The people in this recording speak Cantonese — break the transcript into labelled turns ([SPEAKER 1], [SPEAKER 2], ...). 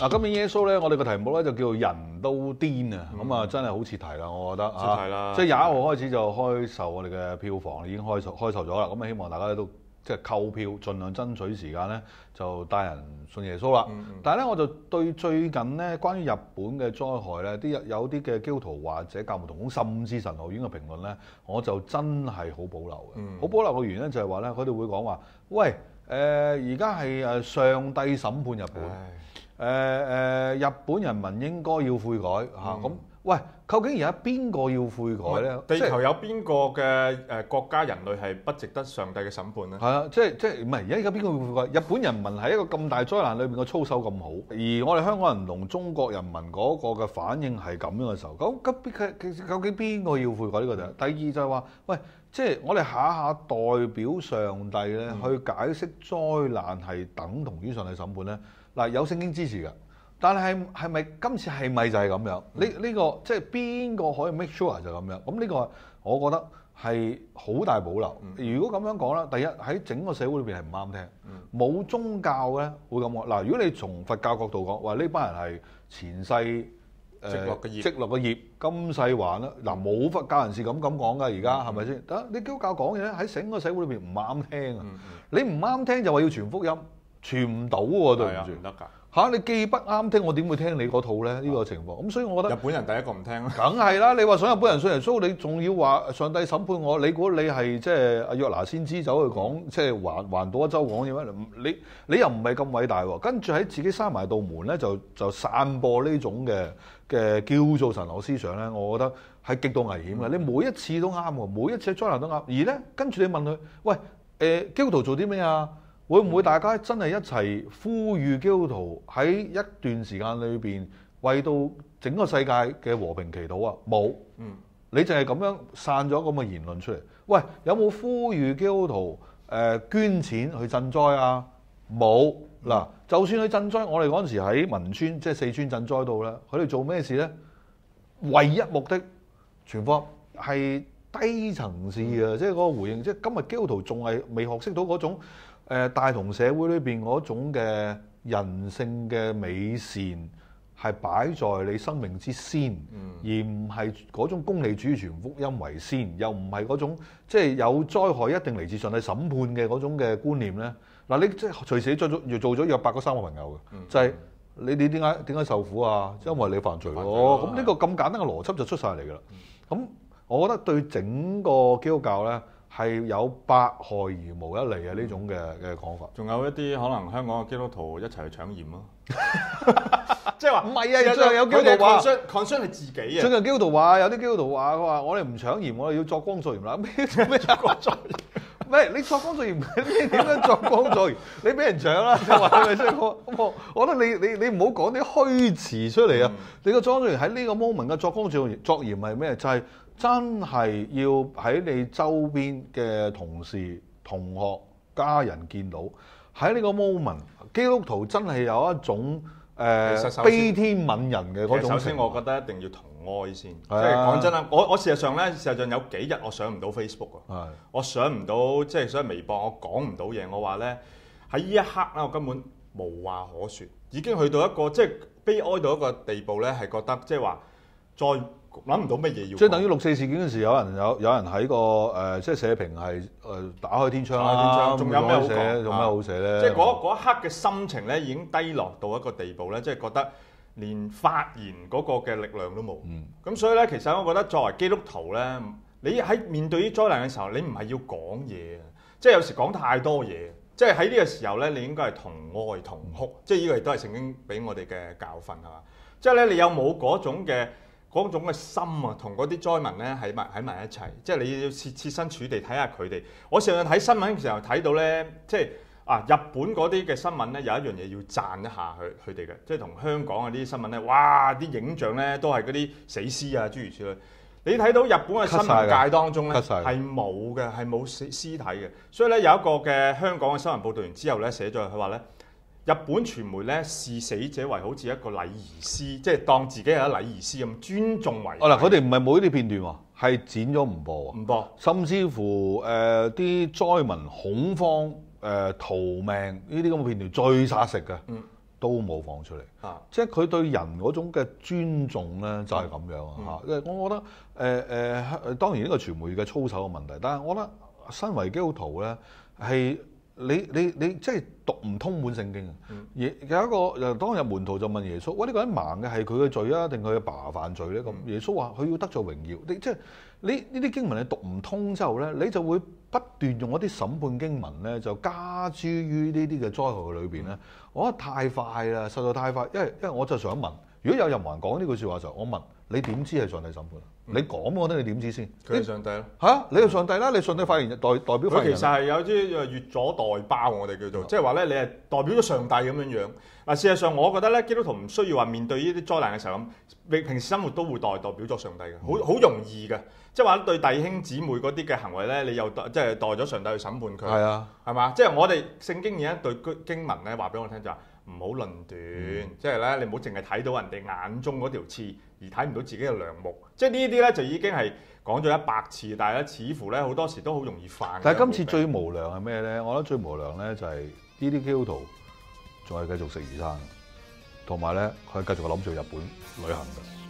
[SPEAKER 1] 嗱，今年耶穌咧，我哋個題目咧就叫做人都癲啊！咁啊，真係好切題啦，我覺得
[SPEAKER 2] 切題啦
[SPEAKER 1] 即係21號開始就開售我哋嘅票房，已經開售咗啦。咁啊，希望大家都即係購票，盡量爭取時間咧，就帶人信耶穌啦。但係咧，我就對最近咧關於日本嘅災害咧，有啲嘅基督徒或者教牧同工，甚至神學院嘅評論咧，我就真係好保留嘅。好保留嘅原因就係話咧，佢哋會講話，喂，而家係上帝審判日本。日本人民應該要悔改嚇，咁喂，究竟而家邊個要悔改咧？
[SPEAKER 2] 地球有邊個嘅國家人類係不值得上帝嘅審判咧？
[SPEAKER 1] 係啊，即係唔係而家邊個要悔改？日本人民喺一個咁大災難裏邊嘅操守咁好，而我哋香港人同中國人民嗰個嘅反應係咁樣嘅時候，咁究竟邊個要悔改呢個就？第二就係話，喂，即係我哋下下代表上帝咧去解釋災難係等同於上帝審判咧？嗱，有聖經支持嘅，但係咪今次係咪就係咁樣？呢個即係邊個可以 make sure 就咁樣？咁呢個我覺得係好大保留。如果咁樣講啦，第一喺整個社會裏邊係唔啱聽，冇宗教咧會咁講。嗱，如果你從佛教角度講，話呢班人係前世積落嘅業，今世還啦。嗱，冇佛教人士咁講㗎，而家係咪先？得你基督教講嘢咧，喺整個社會裏邊唔啱聽啊！你唔啱聽就話要傳福音。傳唔到喎，對唔住，
[SPEAKER 2] 唔得㗎
[SPEAKER 1] 嚇！你既不啱聽，我點會聽你嗰套咧？呢個情況咁，所以我覺得
[SPEAKER 2] 日本人第一個唔聽啦。
[SPEAKER 1] 梗係啦！你話想日本人信耶穌，你仲要話上帝審判我？你估你係即係阿約拿先知走去講，即係環島一周講嘢咩？你又唔係咁偉大喎？跟住喺自己閂埋道門咧，就散播呢種嘅叫做神學思想咧，我覺得係極度危險嘅。你每一次都啱喎，每一次災難都啱。而咧跟住你問佢，喂，基督徒做啲咩啊？會唔會大家真係一齊呼籲基督徒喺一段時間裏邊為到整個世界嘅和平祈禱啊？冇，你淨係咁樣散咗咁嘅言論出嚟。喂，有冇呼籲基督徒捐錢去賑災啊？冇。嗱，就算去賑災，我哋嗰陣時喺汶川，即係四川賑災度咧，佢哋做咩事咧？唯一目的傳福音係低層次嘅，即係嗰個回應。即係今日基督徒仲係未學識到嗰種。大同社會裏邊嗰種嘅人性嘅美善係擺在你生命之先，而唔係嗰種功利主義傳福音為先，又唔係嗰種即係有災害一定嚟自上帝審判嘅嗰種嘅觀念咧。嗱，你即係隨時做咗約伯嗰3個朋友嘅，就係你點解受苦啊？因為你犯罪咯。咁呢個咁簡單嘅邏輯就出晒嚟㗎啦。咁我覺得對整個基督教咧，係有百害而無一利嘅呢種嘅講法。
[SPEAKER 2] 仲有一啲可能香港嘅基督徒一齊去搶鹽咯，即係話
[SPEAKER 1] 唔係啊！最後有基督徒話
[SPEAKER 2] concern 係自己啊。
[SPEAKER 1] 最近基督徒話有啲基督徒話佢話我哋唔搶鹽，我哋要作光做鹽啦。咩作光做鹽？咩？你作光做鹽，你點樣作光做鹽？你俾人搶啦，就話係咪先？我覺得你唔好講啲虛詞出嚟啊！你個作光做鹽喺呢個 moment 嘅作光做鹽係咩？就係真係要喺你周邊嘅同事、同學、家人見到喺呢個 moment， 基督徒真係有一種悲天憫人嘅嗰種。
[SPEAKER 2] 首先，我覺得一定要同哀先。即係講真啦，我事實上有幾日我上唔到 Facebook 啊，我上唔到即係上微博，我講唔到嘢。我話咧喺呢一刻咧，我根本無話可説，已經去到一個即係悲哀到一個地步咧，係覺得即係話再諗唔到乜嘢要。即係
[SPEAKER 1] 等於6.4事件嗰時，有人喺個即係社評係打開天窗啦，
[SPEAKER 2] 仲有咩好寫？
[SPEAKER 1] 有咩好寫咧？
[SPEAKER 2] 即係嗰一刻嘅心情咧，已經低落到一個地步咧，即係覺得連發言嗰個嘅力量都冇。咁所以咧，其實我覺得作為基督徒咧，你喺面對啲災難嘅時候，你唔係要講嘢，即係有時講太多嘢。即係喺呢個時候咧，你應該係同哀同哭。即係呢個亦都係聖經俾我哋嘅教訓係嘛？即係咧，你有冇嗰種嘅心啊，同嗰啲災民咧喺埋一齊，即係你要設身處地睇下佢哋。我成日睇新聞嘅時候睇到咧，即係日本嗰啲嘅新聞咧，有一樣嘢要讚一下佢哋嘅，即係同香港嗰啲新聞咧，哇！啲影像咧都係嗰啲死屍啊，諸如此類。你睇到日本嘅新聞界當中咧係冇嘅，係冇屍體嘅。所以咧有一個嘅香港嘅新聞報導完之後咧寫咗佢話咧。日本傳媒咧視死者為好似一個禮儀師，即係當自己係一禮儀師咁尊重為。
[SPEAKER 1] 嗱，佢哋唔係冇呢啲片段喎，係剪咗唔播。
[SPEAKER 2] 唔播，
[SPEAKER 1] 甚至乎啲災民恐慌逃命呢啲咁嘅片段最殺食嘅，都冇放出嚟。
[SPEAKER 2] 啊，
[SPEAKER 1] 即係佢對人嗰種嘅尊重咧，就係咁樣啊嚇。我覺得當然呢個傳媒嘅操守嘅問題，但係我覺得身為基督徒咧係。你即係讀唔通本聖經啊！有一個當日門徒就問耶穌：喂，呢個人盲嘅係佢嘅罪啊，定佢阿爸犯罪咧？咁耶穌話：佢要得咗榮耀。你即係呢啲經文你讀唔通之後咧，你就會不斷用一啲審判經文咧，就加諸於呢啲嘅災害裏邊咧。我覺得太快啦，實在太快。因為我就想問，如果有任何人講呢句説話嘅時候，我問你點知係上帝審判？你講我覺得你點知先？
[SPEAKER 2] 佢係上帝咯。
[SPEAKER 1] 嚇，你係上帝啦！你上帝發言代表發言人。
[SPEAKER 2] 佢其實係有啲越俎代庖，我哋叫做，即係話咧，你係代表咗上帝咁樣樣。嗱，事實上我覺得咧，基督徒唔需要話面對呢啲災難嘅時候咁，平時生活都會代表咗上帝嘅，好容易嘅。即係話對弟兄姊妹嗰啲嘅行為咧，你又即係代咗上帝去審判佢。
[SPEAKER 1] 係啊，
[SPEAKER 2] 係嘛？即係我哋聖經有一對經文咧，話俾我聽就話唔好論斷，即係咧你唔好淨係睇到人哋眼中嗰條刺，而睇唔到自己嘅梁木。即係呢啲咧就已經係講咗100次，但係咧似乎咧好多時都好容易犯。
[SPEAKER 1] 但係今次最無良係咩咧？我覺得最無良咧就係呢啲基督徒仲係繼續食魚生，同埋咧佢係繼續諗住去日本旅行嘅。